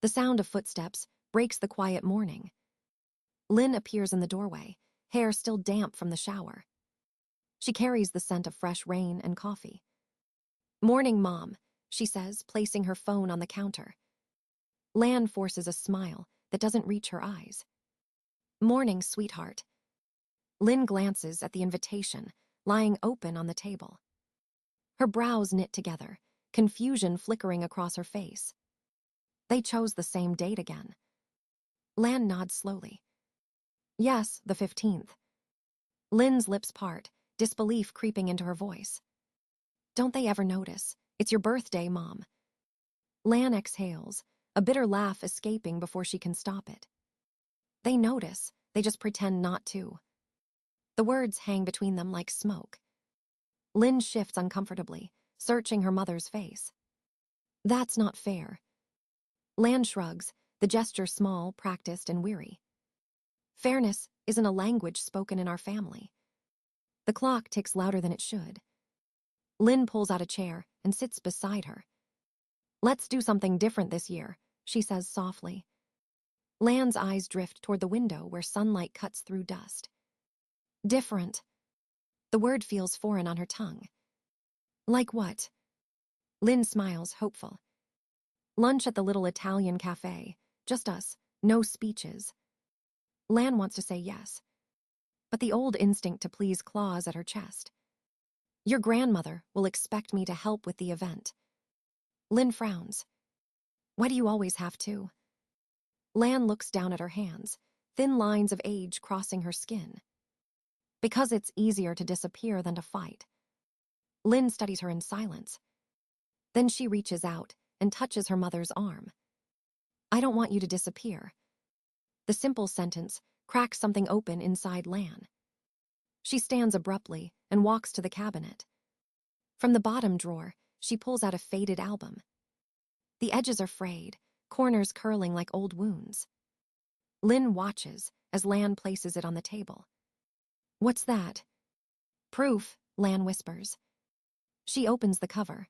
The sound of footsteps breaks the quiet morning. Lynn appears in the doorway, hair still damp from the shower. She carries the scent of fresh rain and coffee. "Morning, Mom," she says, placing her phone on the counter. Lan forces a smile that doesn't reach her eyes. "Morning, sweetheart." Lynn glances at the invitation, lying open on the table. Her brows knit together, confusion flickering across her face. They chose the same date again. Lan nods slowly. "Yes, the 15th. Lynn's lips part, disbelief creeping into her voice. "Don't they ever notice? It's your birthday, Mom." Lan exhales, a bitter laugh escaping before she can stop it. "They notice, they just pretend not to." The words hang between them like smoke. Lynn shifts uncomfortably, searching her mother's face. "That's not fair." Lan shrugs, the gesture small, practiced, and weary. "Fairness isn't a language spoken in our family." The clock ticks louder than it should. Lynn pulls out a chair and sits beside her. "Let's do something different this year," she says softly. Lan's eyes drift toward the window where sunlight cuts through dust. "Different." The word feels foreign on her tongue. "Like what?" Lynn smiles, hopeful. "Lunch at the little Italian cafe. Just us, no speeches." Lan wants to say yes, but the old instinct to please claws at her chest. "Your grandmother will expect me to help with the event." Lynn frowns. "Why do you always have to?" Lan looks down at her hands, thin lines of age crossing her skin. "Because it's easier to disappear than to fight." Lynn studies her in silence. Then she reaches out and touches her mother's arm. "I don't want you to disappear." The simple sentence cracks something open inside Lan. She stands abruptly and walks to the cabinet. From the bottom drawer, she pulls out a faded album. The edges are frayed, corners curling like old wounds. Lynn watches as Lan places it on the table. "What's that?" "Proof," Lan whispers. She opens the cover.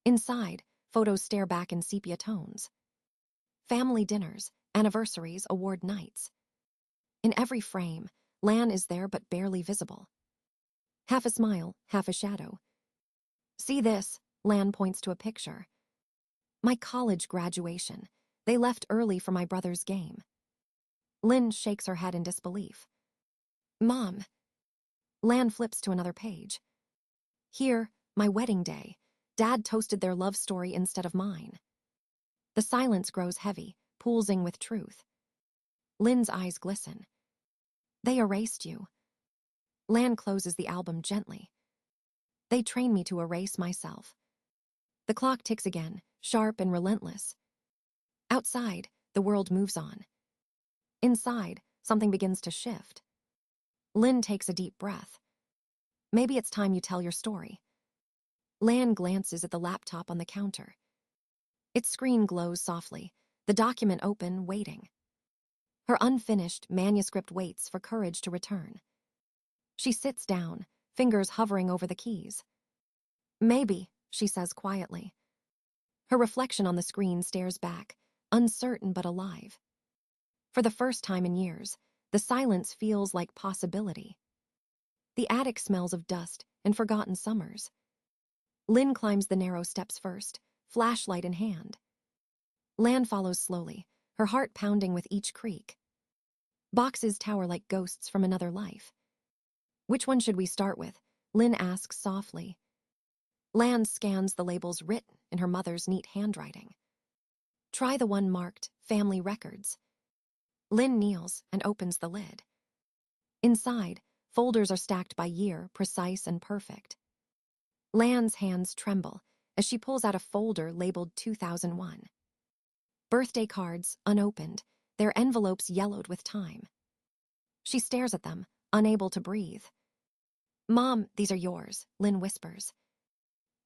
Inside, photos stare back in sepia tones. Family dinners, anniversaries, award nights. In every frame, Lan is there but barely visible. Half a smile, half a shadow. "See this," Lan points to a picture. "My college graduation. They left early for my brother's game." Lynn shakes her head in disbelief. "Mom." Lan flips to another page. "Here, my wedding day. Dad toasted their love story instead of mine." The silence grows heavy, pulsing with truth. Lynn's eyes glisten. "They erased you." Lan closes the album gently. "They train me to erase myself." The clock ticks again, sharp and relentless. Outside, the world moves on. Inside, something begins to shift. Lynn takes a deep breath. "Maybe it's time you tell your story." Lan glances at the laptop on the counter. Its screen glows softly, the document open, waiting. Her unfinished manuscript waits for courage to return. She sits down, fingers hovering over the keys. "Maybe," she says quietly. Her reflection on the screen stares back, uncertain but alive. For the first time in years, the silence feels like possibility. The attic smells of dust and forgotten summers. Lynn climbs the narrow steps first, flashlight in hand. Lan follows slowly, her heart pounding with each creak. Boxes tower like ghosts from another life. "Which one should we start with?" Lynn asks softly. Lan scans the labels written in her mother's neat handwriting. "Try the one marked Family Records." Lynn kneels and opens the lid. Inside, folders are stacked by year, precise and perfect. Lan's hands tremble as she pulls out a folder labeled 2001. Birthday cards, unopened, their envelopes yellowed with time. She stares at them, unable to breathe. "Mom, these are yours," Lynn whispers.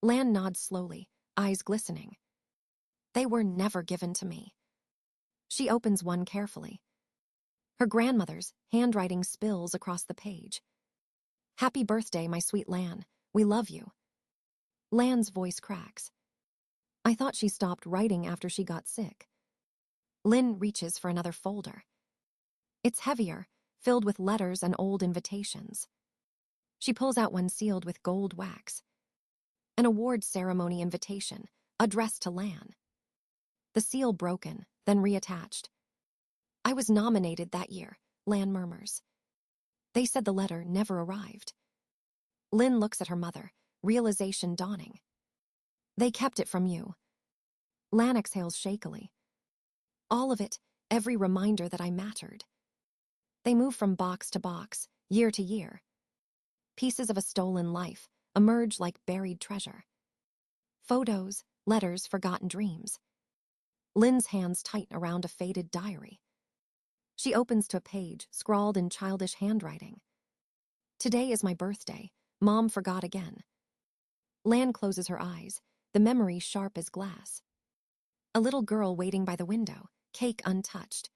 Lan nods slowly, eyes glistening. "They were never given to me." She opens one carefully. Her grandmother's handwriting spills across the page. "Happy birthday, my sweet Lan. We love you." Lan's voice cracks. "I thought she stopped writing after she got sick." Lynn reaches for another folder. It's heavier, filled with letters and old invitations. She pulls out one sealed with gold wax. An award ceremony invitation, addressed to Lan. The seal broken, then reattached. I was nominated that year, Lan murmurs. They said the letter never arrived. Lynn looks at her mother, realization dawning. They kept it from you. Lan exhales shakily. All of it, every reminder that I mattered. They move from box to box, year to year. Pieces of a stolen life emerge like buried treasure. Photos, letters, forgotten dreams. Lynn's hands tighten around a faded diary. She opens to a page scrawled in childish handwriting. Today is my birthday. Mom forgot again. Lan closes her eyes, the memory sharp as glass. A little girl waiting by the window, cake untouched.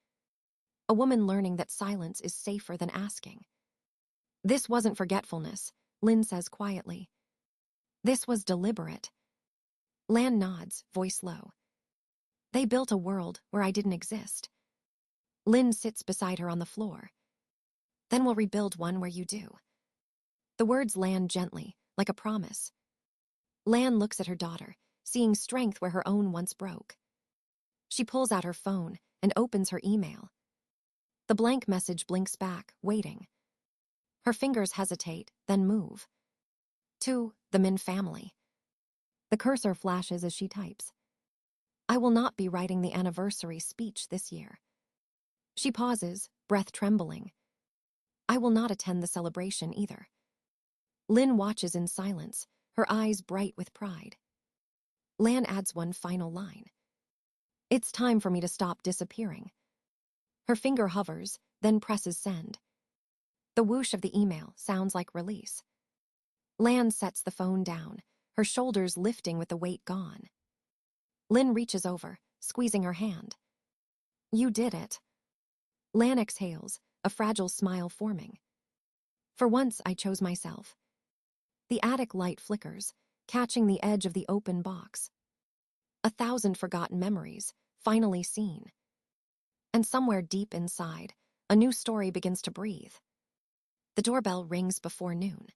A woman learning that silence is safer than asking. This wasn't forgetfulness, Lynn says quietly. This was deliberate. Lan nods, voice low. They built a world where I didn't exist. Lynn sits beside her on the floor. Then we'll rebuild one where you do. The words land gently, like a promise. Lan looks at her daughter, seeing strength where her own once broke. She pulls out her phone and opens her email. The blank message blinks back, waiting. Her fingers hesitate, then move. To the Min family. The cursor flashes as she types. I will not be writing the anniversary speech this year. She pauses, breath trembling. I will not attend the celebration either. Lynn watches in silence, her eyes bright with pride. Lan adds one final line. It's time for me to stop disappearing. Her finger hovers, then presses send. The whoosh of the email sounds like release. Lan sets the phone down, her shoulders lifting with the weight gone. Lynn reaches over, squeezing her hand. You did it. Lan exhales, a fragile smile forming. For once, I chose myself. The attic light flickers, catching the edge of the open box. 1,000 forgotten memories, finally seen. And somewhere deep inside, a new story begins to breathe. The doorbell rings before noon.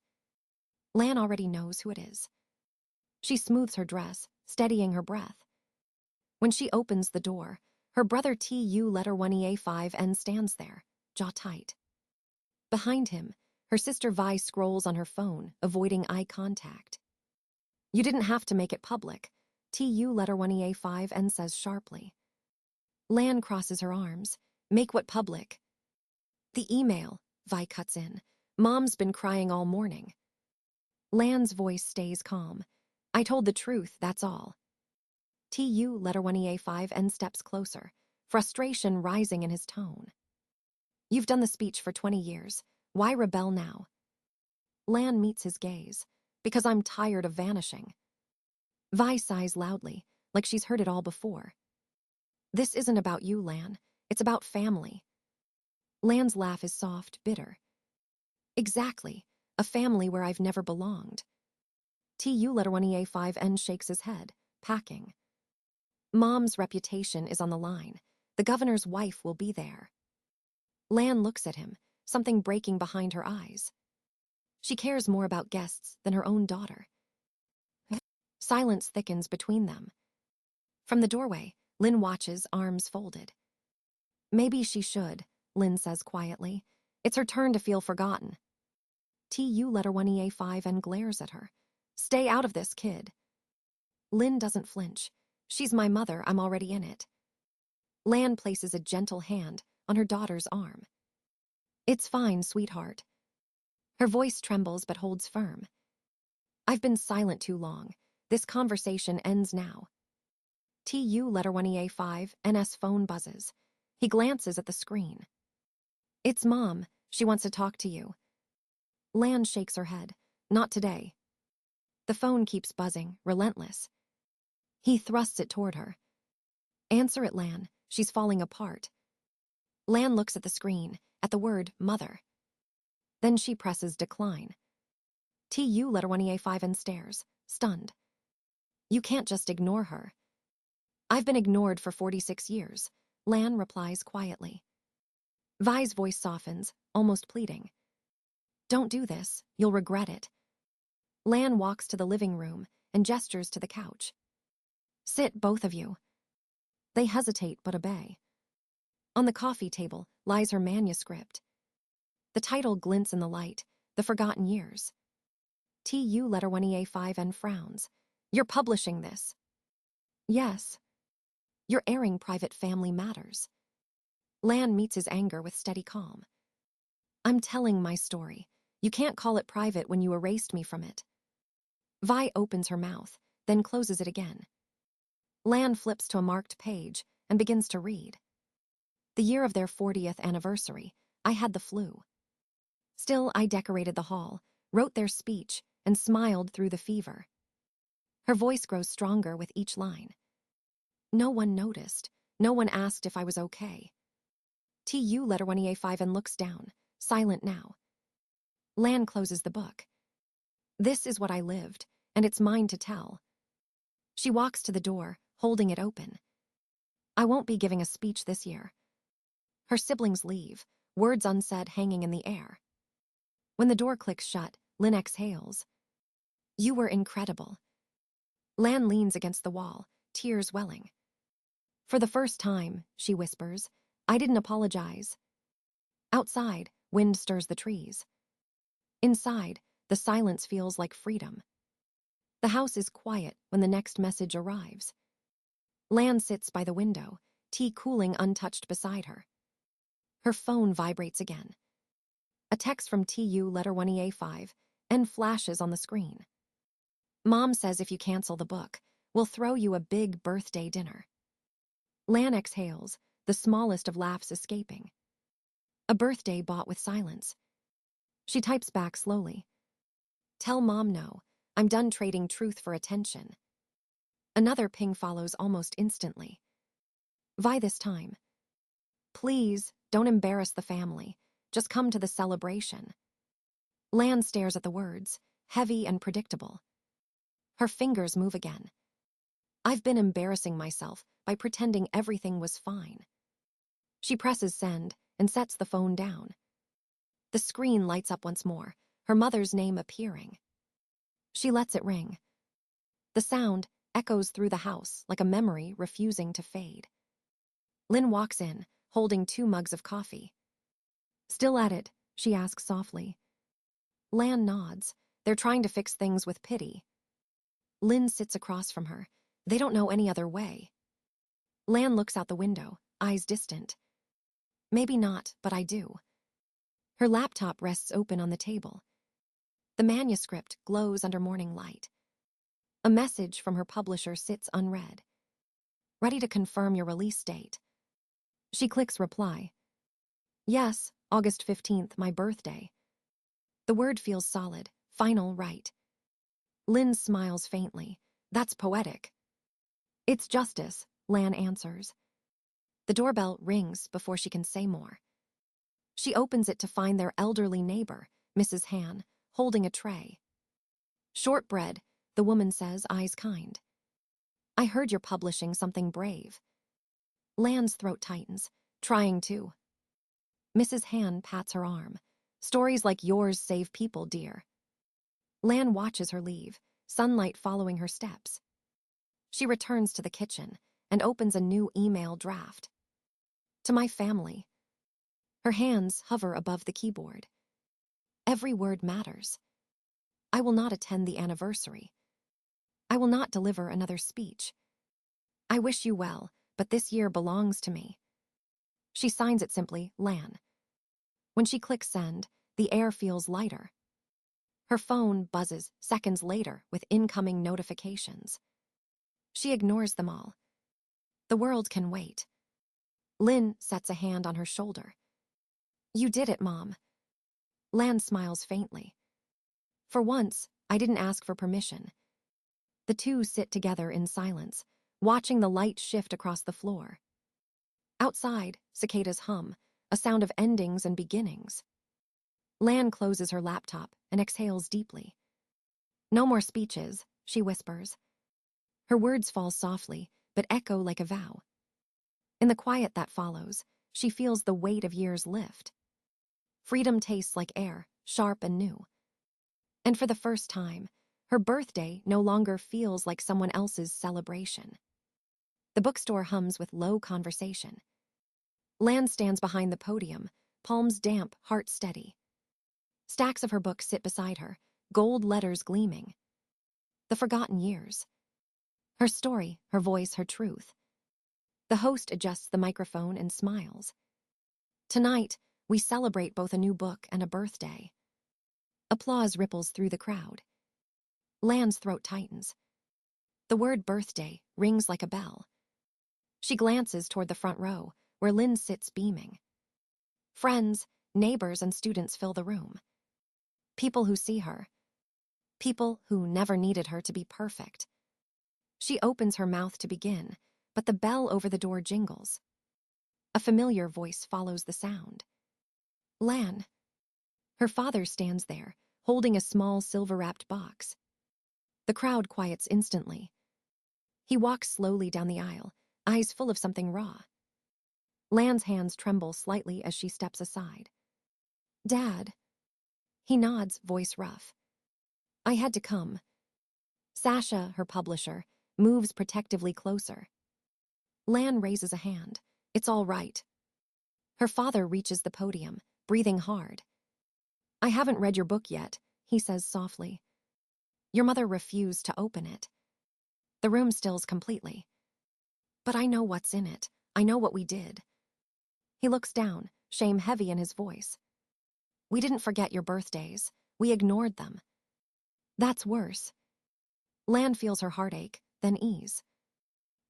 Lan already knows who it is. She smooths her dress, steadying her breath. When she opens the door, her brother TU letter 1EA5N stands there, jaw tight. Behind him, her sister Vi scrolls on her phone, avoiding eye contact. You didn't have to make it public, TU letter 1EA5N says sharply. Lan crosses her arms. Make what public? The email, Vi cuts in. Mom's been crying all morning. Lan's voice stays calm. I told the truth, that's all. TU letter 1EA5N steps closer, frustration rising in his tone. You've done the speech for 20 years. Why rebel now? Lan meets his gaze. Because I'm tired of vanishing. Vi sighs loudly, like she's heard it all before. This isn't about you, Lan. It's about family. Lan's laugh is soft, bitter. Exactly. A family where I've never belonged. TU letter 1EA5N shakes his head, packing. Mom's reputation is on the line. The governor's wife will be there. Lan looks at him, something breaking behind her eyes. She cares more about guests than her own daughter. Silence thickens between them. From the doorway, Lynn watches, arms folded. Maybe she should, Lynn says quietly. It's her turn to feel forgotten. TU letter 1EA5N glares at her. Stay out of this, kid. Lynn doesn't flinch. She's my mother, I'm already in it. Lan places a gentle hand on her daughter's arm. It's fine, sweetheart. Her voice trembles but holds firm. I've been silent too long. This conversation ends now. TU letter 1EA5NS phone buzzes. He glances at the screen. It's Mom. She wants to talk to you. Lan shakes her head. Not today. The phone keeps buzzing, relentless. He thrusts it toward her. Answer it, Lan. She's falling apart. Lan looks at the screen, at the word mother. Then she presses decline. TU letter 1EA5N stares, stunned. You can't just ignore her. I've been ignored for 46 years. Lan replies quietly. Vi's voice softens, almost pleading. Don't do this, you'll regret it. Lan walks to the living room and gestures to the couch. Sit, both of you. They hesitate but obey. On the coffee table lies her manuscript. The title glints in the light, The Forgotten Years. TU letter 1EA5 and frowns. You're publishing this. Yes. You're airing private family matters. Lan meets his anger with steady calm. I'm telling my story. You can't call it private when you erased me from it. Vi opens her mouth, then closes it again. Lan flips to a marked page and begins to read. The year of their 40th anniversary, I had the flu. Still, I decorated the hall, wrote their speech, and smiled through the fever. Her voice grows stronger with each line. No one noticed. No one asked if I was okay. TU letter 1EA5 and looks down, silent now. Lan closes the book. This is what I lived, and it's mine to tell. She walks to the door, holding it open. I won't be giving a speech this year. Her siblings leave, words unsaid hanging in the air. When the door clicks shut, Lynn exhales. You were incredible. Lan leans against the wall, tears welling. For the first time, she whispers, I didn't apologize. Outside, wind stirs the trees. Inside, the silence feels like freedom. The house is quiet when the next message arrives. Lan sits by the window, tea cooling untouched beside her. Her phone vibrates again. A text from TU letter 1EA5 and flashes on the screen. Mom says if you cancel the book, we'll throw you a big birthday dinner. Lan exhales, the smallest of laughs escaping. A birthday bought with silence. She types back slowly. Tell Mom no, I'm done trading truth for attention. Another ping follows almost instantly. Vi this time. Please, don't embarrass the family. Just come to the celebration. Lan stares at the words, heavy and predictable. Her fingers move again. I've been embarrassing myself by pretending everything was fine. She presses send and sets the phone down. The screen lights up once more, her mother's name appearing. She lets it ring. The sound echoes through the house like a memory refusing to fade. Lynn walks in, holding 2 mugs of coffee. Still at it, she asks softly. Lan nods. They're trying to fix things with pity. Lynn sits across from her. They don't know any other way. Lan looks out the window, eyes distant. Maybe not, but I do. Her laptop rests open on the table. The manuscript glows under morning light. A message from her publisher sits unread. Ready to confirm your release date. She clicks reply. Yes, August 15th, my birthday. The word feels solid, final, right. Lynn smiles faintly. That's poetic. It's justice, Lan answers. The doorbell rings before she can say more. She opens it to find their elderly neighbor, Mrs. Han, holding a tray. Shortbread, the woman says, eyes kind. I heard you're publishing something brave. Lan's throat tightens, trying to. Mrs. Han pats her arm. Stories like yours save people, dear. Lan watches her leave, sunlight following her steps. She returns to the kitchen and opens a new email draft. To my family. Her hands hover above the keyboard. Every word matters. I will not attend the anniversary. I will not deliver another speech. I wish you well, but this year belongs to me. She signs it simply, Lan. When she clicks send, the air feels lighter. Her phone buzzes seconds later with incoming notifications. She ignores them all. The world can wait. Lynn sets a hand on her shoulder. You did it, Mom. Lan smiles faintly. For once, I didn't ask for permission. The two sit together in silence, watching the light shift across the floor. Outside, cicadas hum, a sound of endings and beginnings. Lan closes her laptop and exhales deeply. No more speeches, she whispers. Her words fall softly, but echo like a vow. In the quiet that follows, she feels the weight of years lift. Freedom tastes like air, sharp and new. And for the first time, her birthday no longer feels like someone else's celebration. The bookstore hums with low conversation. Lan stands behind the podium, palms damp, heart steady. Stacks of her books sit beside her, gold letters gleaming. The forgotten years. Her story, her voice, her truth. The host adjusts the microphone and smiles. Tonight, we celebrate both a new book and a birthday. Applause ripples through the crowd. Lan's throat tightens. The word birthday rings like a bell. She glances toward the front row, where Lynn sits beaming. Friends, neighbors, and students fill the room. People who see her. People who never needed her to be perfect. She opens her mouth to begin, but the bell over the door jingles. A familiar voice follows the sound. Lan. Her father stands there, holding a small silver-wrapped box. The crowd quiets instantly. He walks slowly down the aisle, eyes full of something raw. Lan's hands tremble slightly as she steps aside. Dad. He nods, voice rough. I had to come. Sasha, her publisher, moves protectively closer. Lan raises a hand. It's all right. Her father reaches the podium, breathing hard. I haven't read your book yet, he says softly. Your mother refused to open it. The room stills completely. But I know what's in it. I know what we did. He looks down, shame heavy in his voice. We didn't forget your birthdays. We ignored them. That's worse. Lan feels her heartache, then ease.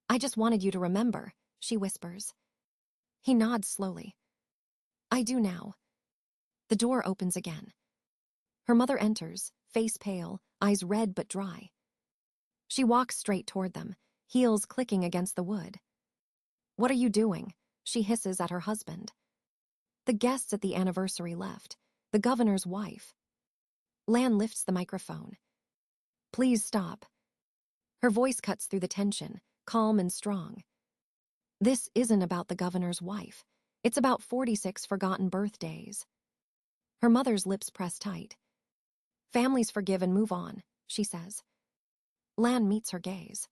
I just wanted you to remember, she whispers. He nods slowly. I do now. The door opens again. Her mother enters, face pale, eyes red but dry. She walks straight toward them, heels clicking against the wood. What are you doing? She hisses at her husband. The guests at the anniversary left, the governor's wife. Lan lifts the microphone. Please stop. Her voice cuts through the tension, calm and strong. This isn't about the governor's wife. It's about 46 forgotten birthdays. Her mother's lips press tight. Families forgive and move on, she says. Lan meets her gaze.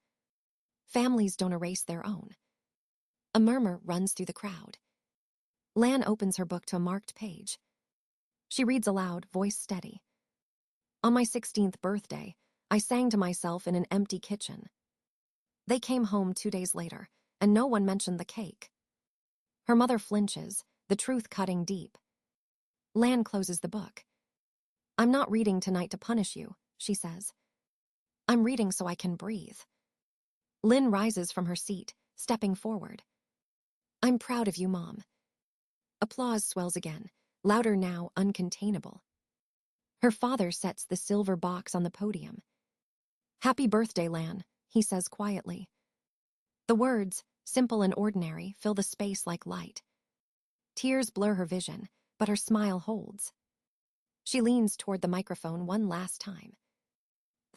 Families don't erase their own. A murmur runs through the crowd. Lan opens her book to a marked page. She reads aloud, voice steady. On my 16th birthday, I sang to myself in an empty kitchen. They came home 2 days later, and no one mentioned the cake. Her mother flinches, the truth cutting deep. Lan closes the book. I'm not reading tonight to punish you, she says. I'm reading so I can breathe. Lynn rises from her seat, stepping forward. I'm proud of you, Mom. Applause swells again, louder now, uncontainable. Her father sets the silver box on the podium. Happy birthday, Lan, he says quietly. The words, simple and ordinary, fill the space like light. Tears blur her vision, but her smile holds. She leans toward the microphone one last time.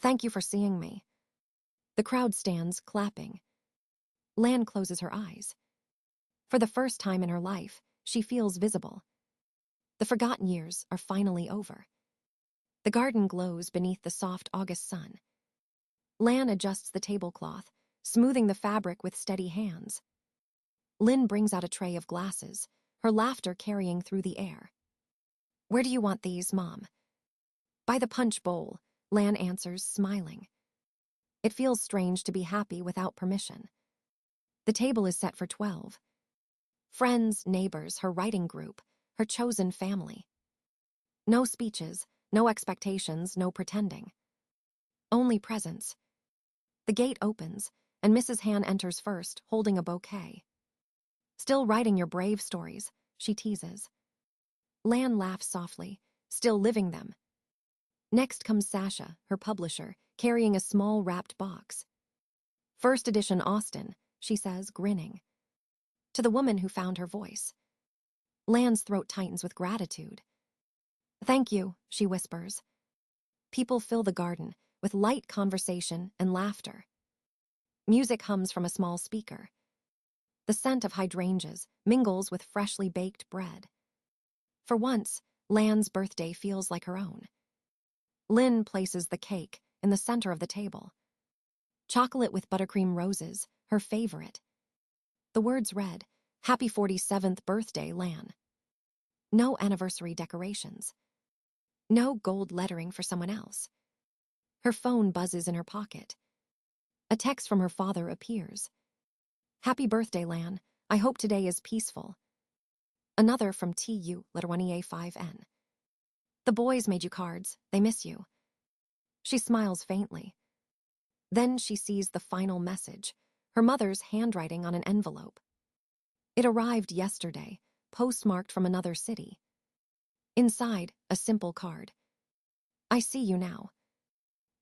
Thank you for seeing me. The crowd stands, clapping. Lan closes her eyes. For the first time in her life, she feels visible. The forgotten years are finally over. The garden glows beneath the soft August sun. Lan adjusts the tablecloth, smoothing the fabric with steady hands. Lynn brings out a tray of glasses, her laughter carrying through the air. Where do you want these, Mom? By the punch bowl, Lan answers, smiling. It feels strange to be happy without permission. The table is set for 12. Friends, neighbors, her writing group, her chosen family. No speeches, no expectations, no pretending. Only presence. The gate opens, and Mrs. Han enters first, holding a bouquet. Still writing your brave stories, she teases. Lan laughs softly, still living them. Next comes Sasha, her publisher, carrying a small wrapped box. First edition Austen, she says, grinning. To the woman who found her voice. Lan's throat tightens with gratitude. Thank you, she whispers. People fill the garden with light conversation and laughter. Music hums from a small speaker. The scent of hydrangeas mingles with freshly baked bread. For once, Lan's birthday feels like her own. Lynn places the cake in the center of the table. Chocolate with buttercream roses, her favorite. The words read, "Happy 47th birthday, Lan." No anniversary decorations. No gold lettering for someone else. Her phone buzzes in her pocket. A text from her father appears. "Happy birthday, Lan. I hope today is peaceful." Another from TU, letter 1EA5N. "The boys made you cards. They miss you." She smiles faintly. Then she sees the final message, her mother's handwriting on an envelope. It arrived yesterday, postmarked from another city. Inside, a simple card. "I see you now."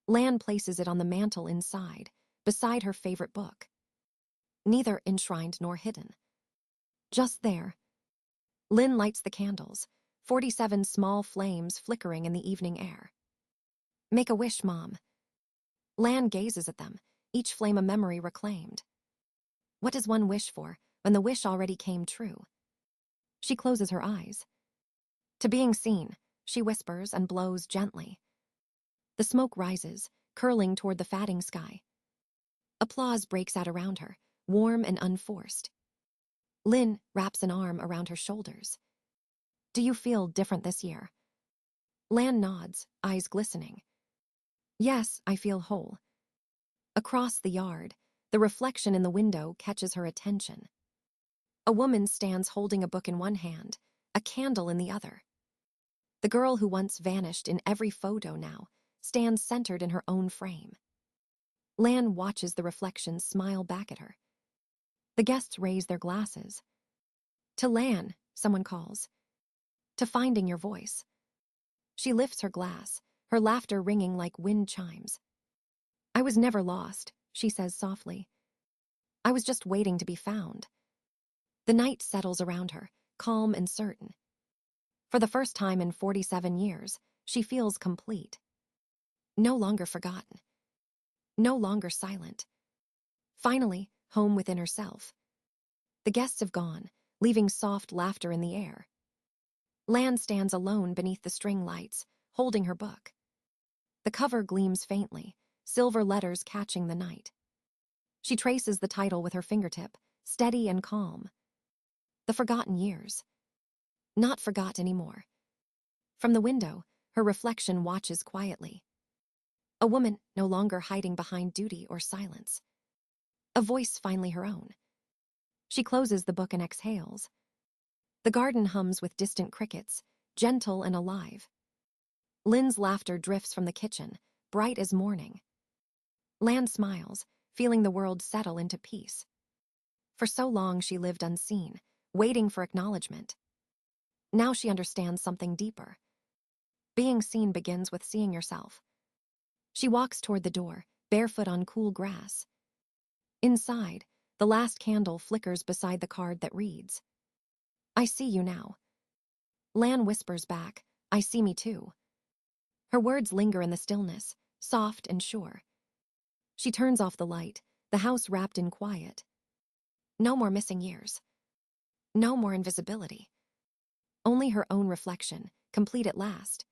Lan places it on the mantel inside, beside her favorite book. Neither enshrined nor hidden. Just there. Lynn lights the candles, 47 small flames flickering in the evening air. "Make a wish, Mom." Lan gazes at them, each flame a memory reclaimed. What does one wish for when the wish already came true? She closes her eyes. "To being seen," she whispers and blows gently. The smoke rises, curling toward the fatting sky. Applause breaks out around her, warm and unforced. Lynn wraps an arm around her shoulders. "Do you feel different this year?" Lan nods, eyes glistening. "Yes, I feel whole." Across the yard, the reflection in the window catches her attention. A woman stands holding a book in one hand, a candle in the other. The girl who once vanished in every photo now stands centered in her own frame. Lan watches the reflection smile back at her. The guests raise their glasses. "To Lan," someone calls. "To finding your voice." She lifts her glass, her laughter ringing like wind chimes. "I was never lost," she says softly. "I was just waiting to be found." The night settles around her, calm and certain. For the first time in 47 years, she feels complete. No longer forgotten. No longer silent. Finally, home within herself. The guests have gone, leaving soft laughter in the air. Lan stands alone beneath the string lights, holding her book. The cover gleams faintly, silver letters catching the night. She traces the title with her fingertip, steady and calm. The Forgotten Years. Not forgot anymore. From the window, her reflection watches quietly. A woman no longer hiding behind duty or silence. A voice finally her own. She closes the book and exhales. The garden hums with distant crickets, gentle and alive. Lynn's laughter drifts from the kitchen, bright as morning. Lan smiles, feeling the world settle into peace. For so long she lived unseen, waiting for acknowledgement. Now she understands something deeper. Being seen begins with seeing yourself. She walks toward the door, barefoot on cool grass. Inside, the last candle flickers beside the card that reads, "I see you now." Lan whispers back, "I see me too." Her words linger in the stillness, soft and sure. She turns off the light, the house wrapped in quiet. No more missing years. No more invisibility. Only her own reflection, complete at last.